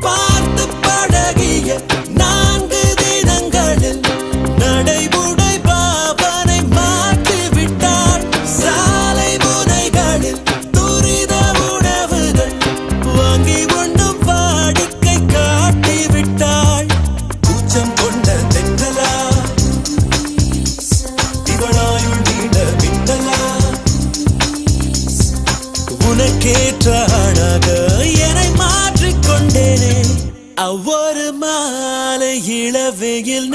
பார்த்து பழகிய 4 தினங்களில் நடைமுறை பாவனை மாற்றி விட்டாள். சாலை முனைகளில் துரித உணவுகள் வாங்கி உண்ணும் வாடிக்கை காட்டி விட்டாள். கூச்சம் கொண்ட தென்றலா இவளாயுள் நீண்ட பின்னலா உனக்கேற்ற அழக என்னை மாற்றிக்கொண்டேனே. ஒவ்வொரு மாலை இளவெயில்